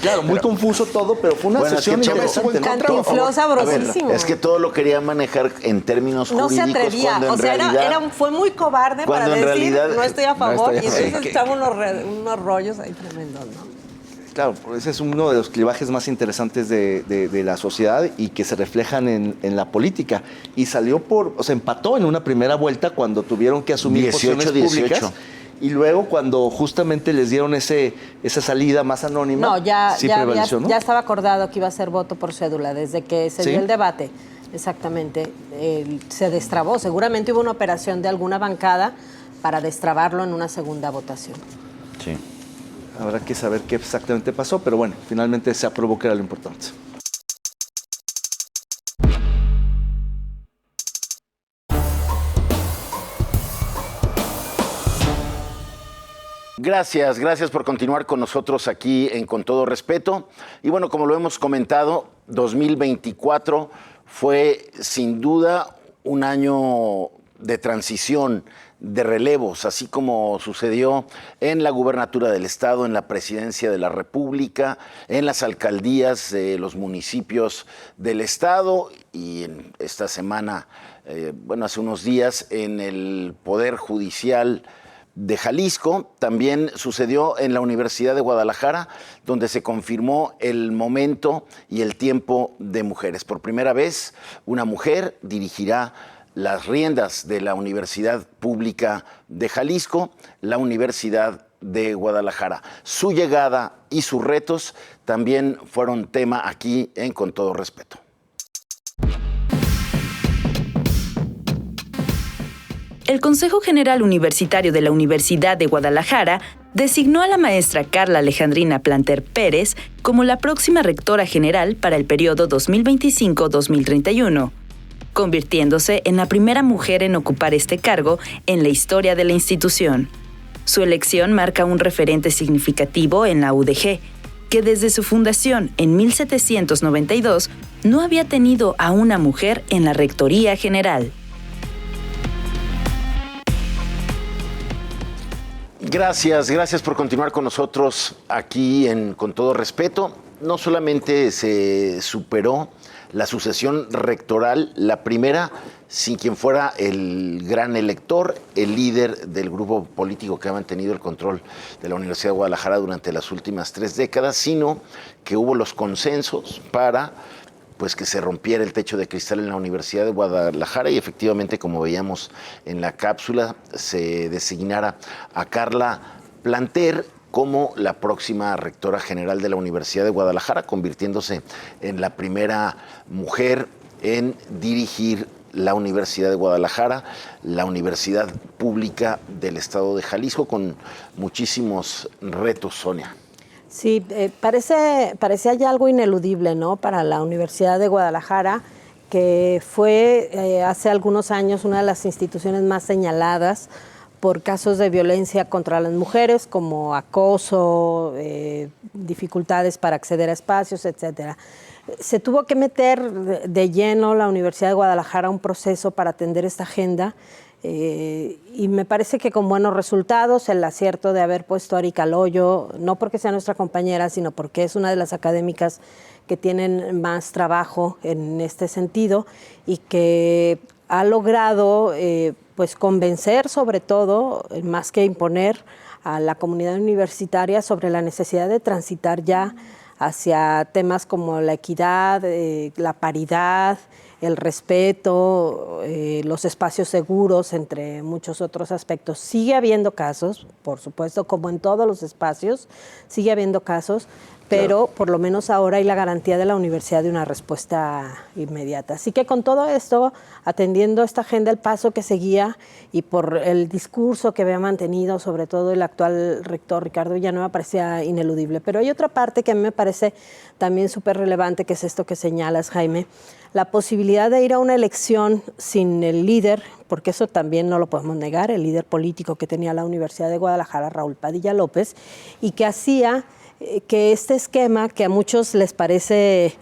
claro, muy confuso todo, pero fue una Bueno, es que sesión Chema interesante, ¿no? Cantinfló sabrosísimo. Es que todo lo quería manejar en términos No se jurídicos atrevía, cuando en o sea, realidad... fue muy cobarde para cuando en decir realidad- no estoy a favor, estoy a y favor. entonces echaba unos rollos ahí tremendos, ¿no? Claro, ese es uno de los clivajes más interesantes de la sociedad y que se reflejan en la política. Y salió empató en una primera vuelta cuando tuvieron que asumir 18, posiciones públicas. 18. Y luego cuando justamente les dieron esa salida más anónima, No, ya prevaleció, ¿no? ya estaba acordado que iba a ser voto por cédula desde que se ¿Sí? dio el debate. Exactamente. Se destrabó. Seguramente hubo una operación de alguna bancada para destrabarlo en una segunda votación. Sí. Habrá que saber qué exactamente pasó, pero bueno, finalmente se aprobó, que era lo importante. Gracias por continuar con nosotros aquí en Con Todo Respeto. Y bueno, como lo hemos comentado, 2024 fue sin duda un año de transición, de relevos, así como sucedió en la gubernatura del Estado, en la presidencia de la República, en las alcaldías de los municipios del Estado y en esta semana, hace unos días, en el Poder Judicial de Jalisco. También sucedió en la Universidad de Guadalajara, donde se confirmó el momento y el tiempo de mujeres. Por primera vez, una mujer dirigirá las riendas de la Universidad Pública de Jalisco, la Universidad de Guadalajara. Su llegada y sus retos también fueron tema aquí en Con Todo Respeto. El Consejo General Universitario de la Universidad de Guadalajara designó a la maestra Carla Alejandrina Planter Pérez como la próxima rectora general para el periodo 2025-2031, convirtiéndose en la primera mujer en ocupar este cargo en la historia de la institución. Su elección marca un referente significativo en la UDG, que desde su fundación en 1792 no había tenido a una mujer en la rectoría general. Gracias por continuar con nosotros aquí en Con Todo Respeto. No solamente se superó la sucesión rectoral, la primera, sin quien fuera el gran elector, el líder del grupo político que ha mantenido el control de la Universidad de Guadalajara durante las últimas 3 décadas, sino que hubo los consensos para que se rompiera el techo de cristal en la Universidad de Guadalajara y efectivamente, como veíamos en la cápsula, se designara a Carla Planter como la próxima rectora general de la Universidad de Guadalajara, convirtiéndose en la primera mujer en dirigir la Universidad de Guadalajara, la Universidad Pública del Estado de Jalisco, con muchísimos retos, Sonia. Sí, parecía ya algo ineludible, ¿no?, para la Universidad de Guadalajara, que fue hace algunos años una de las instituciones más señaladas por casos de violencia contra las mujeres, como acoso, dificultades para acceder a espacios, etcétera. Se tuvo que meter de lleno la Universidad de Guadalajara a un proceso para atender esta agenda. Y me parece que con buenos resultados, el acierto de haber puesto a Erika Loyo, no porque sea nuestra compañera, sino porque es una de las académicas que tienen más trabajo en este sentido y que ha logrado convencer, sobre todo, más que imponer, a la comunidad universitaria sobre la necesidad de transitar ya hacia temas como la equidad, la paridad, el respeto, los espacios seguros, entre muchos otros aspectos. Sigue habiendo casos, por supuesto, como en todos los espacios, sigue habiendo casos, pero por lo menos ahora hay la garantía de la universidad de una respuesta inmediata. Así que con todo esto, atendiendo esta agenda, el paso que seguía y por el discurso que había mantenido, sobre todo el actual rector Ricardo Villanueva, parecía ineludible. Pero hay otra parte que a mí me parece también súper relevante, que es esto que señalas, Jaime, la posibilidad de ir a una elección sin el líder, porque eso también no lo podemos negar, el líder político que tenía la Universidad de Guadalajara, Raúl Padilla López, y que hacía que este esquema, que a muchos les parece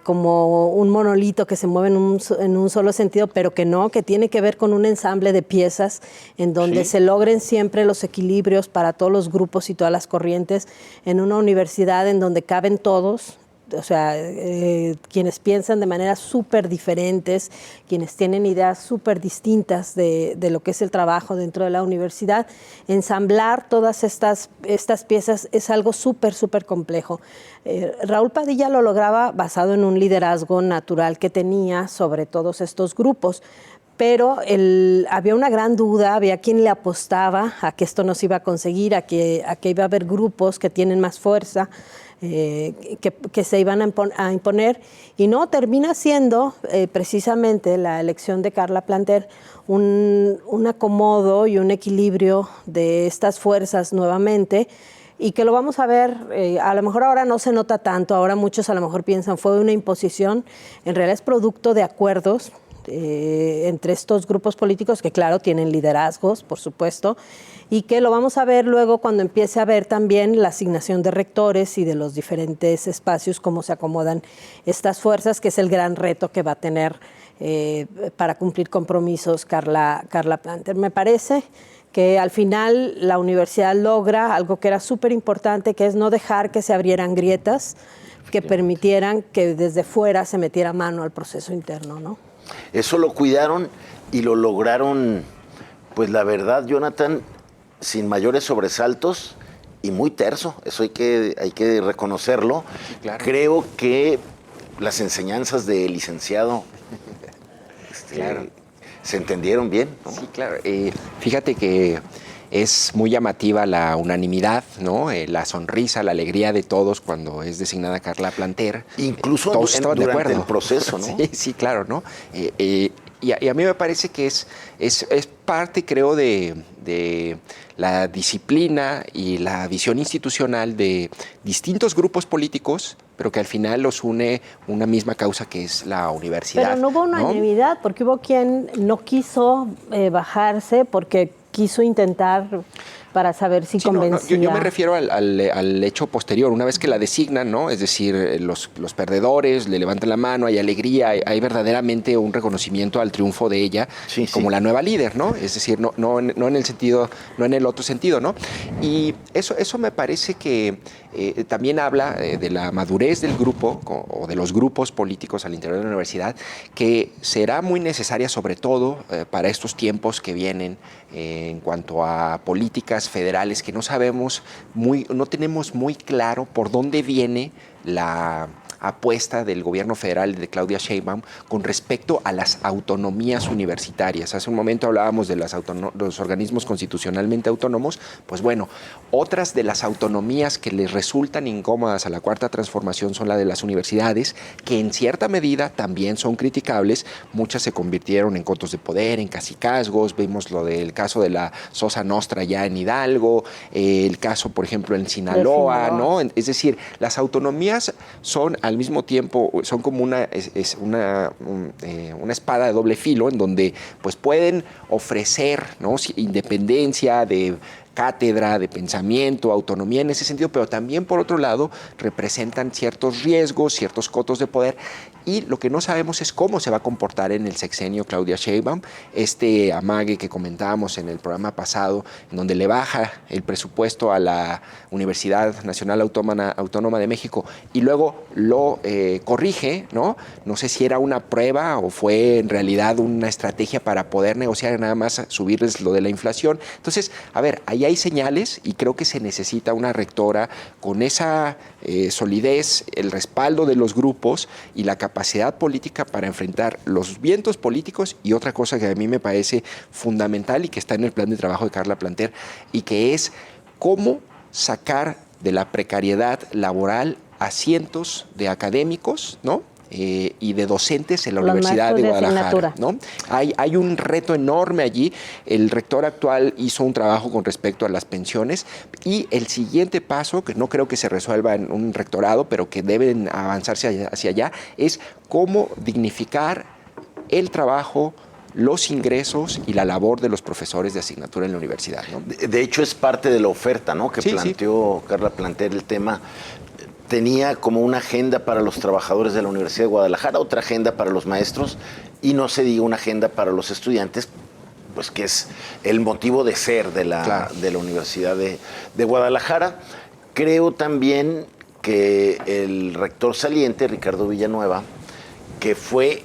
como un monolito que se mueve en un solo sentido, pero que no, que tiene que ver con un ensamble de piezas en donde se logren siempre los equilibrios para todos los grupos y todas las corrientes, en una universidad en donde caben todos. O sea, quienes piensan de maneras súper diferentes, quienes tienen ideas súper distintas de lo que es el trabajo dentro de la universidad, ensamblar todas estas piezas es algo súper complejo. Raúl Padilla lo lograba basado en un liderazgo natural que tenía sobre todos estos grupos, pero había una gran duda, había quien le apostaba a que esto no se iba a conseguir, a que iba a haber grupos que tienen más fuerza, que se iban a imponer, y no, termina siendo precisamente la elección de Carla Planter un acomodo y un equilibrio de estas fuerzas nuevamente, y que lo vamos a ver, a lo mejor ahora no se nota tanto, ahora muchos a lo mejor piensan fue una imposición, en realidad es producto de acuerdos entre estos grupos políticos que claro tienen liderazgos, por supuesto, y que lo vamos a ver luego cuando empiece a ver también la asignación de rectores y de los diferentes espacios, cómo se acomodan estas fuerzas, que es el gran reto que va a tener para cumplir compromisos Carla Planter. Me parece que al final la universidad logra algo que era súper importante, que es no dejar que se abrieran grietas que permitieran que desde fuera se metiera mano al proceso interno, ¿no? Eso lo cuidaron y lo lograron, pues la verdad, Jonathan, sin mayores sobresaltos y muy terso, eso hay que reconocerlo. Claro. Creo que las enseñanzas del licenciado Claro. se entendieron bien, ¿no? Sí, claro. Fíjate que es muy llamativa la unanimidad, ¿no? La sonrisa, la alegría de todos cuando es designada Carla Planter. Incluso todos estaban de durante acuerdo. el proceso, ¿no? Sí, claro, ¿no? Y a mí me parece que es parte, creo, de la disciplina y la visión institucional de distintos grupos políticos, pero que al final los une una misma causa que es la universidad. Pero no hubo unanimidad, porque hubo quien no quiso bajarse porque quiso intentar para saber si convencía. Yo me refiero al hecho posterior, una vez que la designan, ¿no? Es decir, los perdedores le levantan la mano, hay alegría, hay verdaderamente un reconocimiento al triunfo de ella como la nueva líder, ¿no? Es decir, no en el sentido, no en el otro sentido, ¿no? Y eso me parece que también habla de la madurez del grupo o de los grupos políticos al interior de la universidad, que será muy necesaria sobre todo para estos tiempos que vienen en cuanto a políticas federales que no tenemos muy claro por dónde viene la apuesta del gobierno federal de Claudia Sheinbaum con respecto a las autonomías universitarias. Hace un momento hablábamos de los organismos constitucionalmente autónomos, pues bueno, otras de las autonomías que les resultan incómodas a la Cuarta Transformación son la de las universidades, que en cierta medida también son criticables. Muchas se convirtieron en cotos de poder, en cacicazgos. Vimos lo del caso de la Sosa Nostra ya en Hidalgo, el caso, por ejemplo, en Sinaloa, ¿no? Es decir, las autonomías son al mismo tiempo, son como una espada de doble filo en donde pues pueden ofrecer, ¿no?, independencia de cátedra, de pensamiento, autonomía en ese sentido, pero también por otro lado representan ciertos riesgos, ciertos cotos de poder, y lo que no sabemos es cómo se va a comportar en el sexenio Claudia Sheinbaum, este amague que comentábamos en el programa pasado, en donde le baja el presupuesto a la Universidad Nacional Autónoma de México y luego lo corrige, ¿no? No sé si era una prueba o fue en realidad una estrategia para poder negociar nada más subirles lo de la inflación. Entonces, a ver, ahí hay señales y creo que se necesita una rectora con esa solidez, el respaldo de los grupos y la capacidad política para enfrentar los vientos políticos, y otra cosa que a mí me parece fundamental y que está en el plan de trabajo de Carla Planter, y que es cómo sacar de la precariedad laboral a cientos de académicos, ¿no?, y de docentes en la Universidad de Guadalajara, ¿no? Hay un reto enorme allí. El rector actual hizo un trabajo con respecto a las pensiones, y el siguiente paso, que no creo que se resuelva en un rectorado, pero que deben avanzarse hacia allá, es cómo dignificar el trabajo, los ingresos y la labor de los profesores de asignatura en la universidad, ¿no? De hecho, es parte de la oferta, ¿no?, que planteó Carla Planter. El tema tenía como una agenda para los trabajadores de la Universidad de Guadalajara, otra agenda para los maestros, y no se diga una agenda para los estudiantes, pues que es el motivo de ser de la Universidad de Guadalajara. Creo también que el rector saliente, Ricardo Villanueva, que fue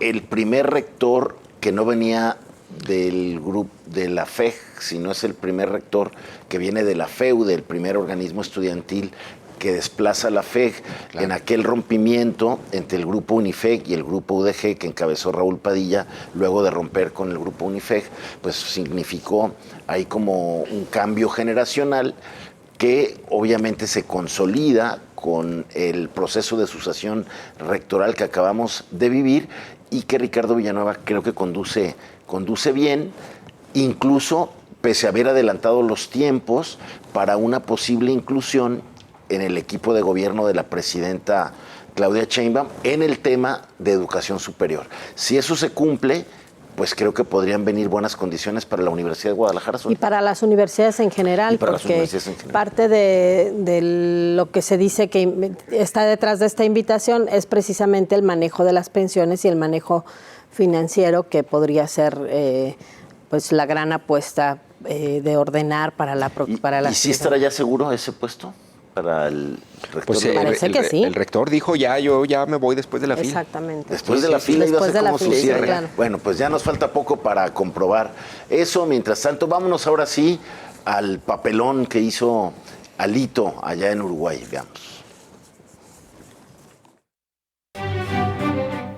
el primer rector que no venía del grupo de la FEG, sino es el primer rector que viene de la FEU, del primer organismo estudiantil que desplaza la FEG, en aquel rompimiento entre el grupo UNIFEG y el grupo UDG que encabezó Raúl Padilla, luego de romper con el grupo UNIFEG, pues significó ahí como un cambio generacional que obviamente se consolida con el proceso de sucesión rectoral que acabamos de vivir, y que Ricardo Villanueva creo que conduce bien, incluso pese a haber adelantado los tiempos para una posible inclusión en el equipo de gobierno de la presidenta Claudia Sheinbaum en el tema de educación superior. Si eso se cumple, pues creo que podrían venir buenas condiciones para la Universidad de Guadalajara. Y para las universidades en general, porque parte de lo que se dice que está detrás de esta invitación es precisamente el manejo de las pensiones y el manejo financiero, que podría ser pues la gran apuesta de ordenar para la ¿Y sí estará ya seguro ese puesto para el rector? Pues Parece que sí. El rector dijo, yo ya me voy después de la fila. Exactamente. Después de la fila iba a ser como su cierre. Claro. Bueno, pues ya nos falta poco para comprobar eso. Mientras tanto, vámonos ahora sí al papelón que hizo Alito allá en Uruguay. Veamos.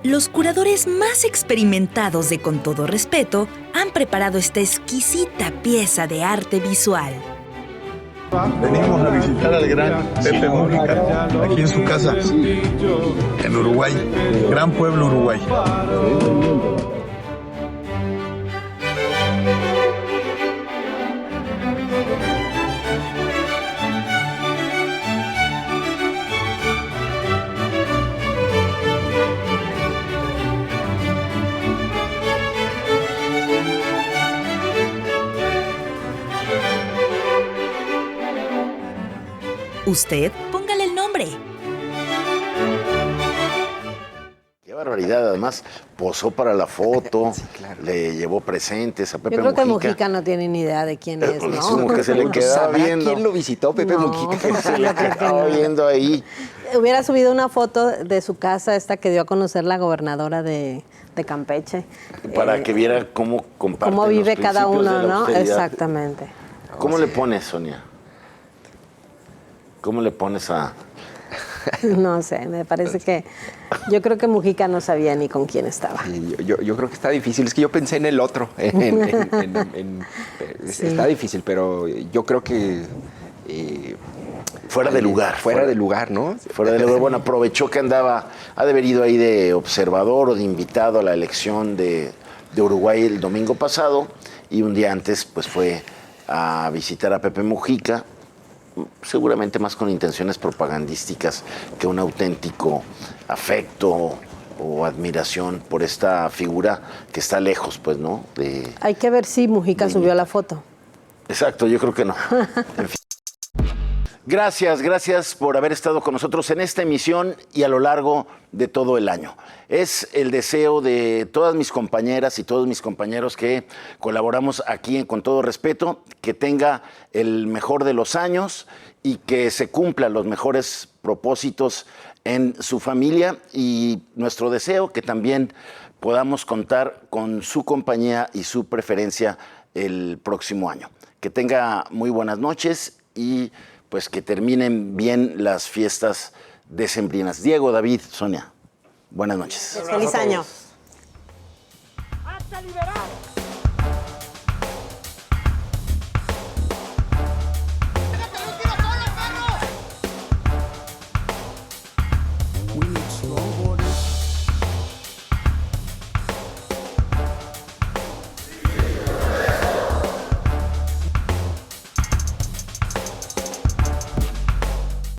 Los curadores más experimentados de Con Todo Respeto han preparado esta exquisita pieza de arte visual. Venimos a visitar al gran Pepe Mujica, aquí en su casa, en Uruguay, gran pueblo Uruguay. Usted, póngale el nombre. Qué barbaridad, además posó para la foto, Sí, claro. le llevó presentes a Pepe Yo creo que Mujica. Mujica no tiene ni idea de quién es, ¿no? Como que se le quedaba ¿Sabrá viendo. quién lo visitó, Pepe No, Mujica? Se le yo creo que quedaba no. viendo ahí. Hubiera subido una foto de su casa, esta que dio a conocer la gobernadora de Campeche. Para que viera cómo comparten Cómo vive los cada principios uno, de la ¿no? austeridad. Exactamente. ¿Cómo le pones, Sonia? ¿Cómo le pones a...? No sé, me parece que... Yo creo que Mujica no sabía ni con quién estaba. Sí, yo creo que está difícil. Es que yo pensé en el otro. Sí. Está difícil, pero yo creo que... Fuera de lugar. Fuera de lugar, ¿no? Fuera de lugar. Bueno, aprovechó que ha de haber ido ahí de observador o de invitado a la elección de Uruguay el domingo pasado, y un día antes pues fue a visitar a Pepe Mujica, seguramente más con intenciones propagandísticas que un auténtico afecto o admiración por esta figura que está lejos, pues, ¿no? Hay que ver si Mujica subió la foto. Exacto, yo creo que no. En fin. Gracias por haber estado con nosotros en esta emisión y a lo largo de todo el año. Es el deseo de todas mis compañeras y todos mis compañeros que colaboramos aquí en Con Todo Respeto, que tenga el mejor de los años y que se cumplan los mejores propósitos en su familia, y nuestro deseo que también podamos contar con su compañía y su preferencia el próximo año. Que tenga muy buenas noches y pues que terminen bien las fiestas decembrinas. Diego, David, Sonia, buenas noches. Feliz año. ¡Hasta liberar!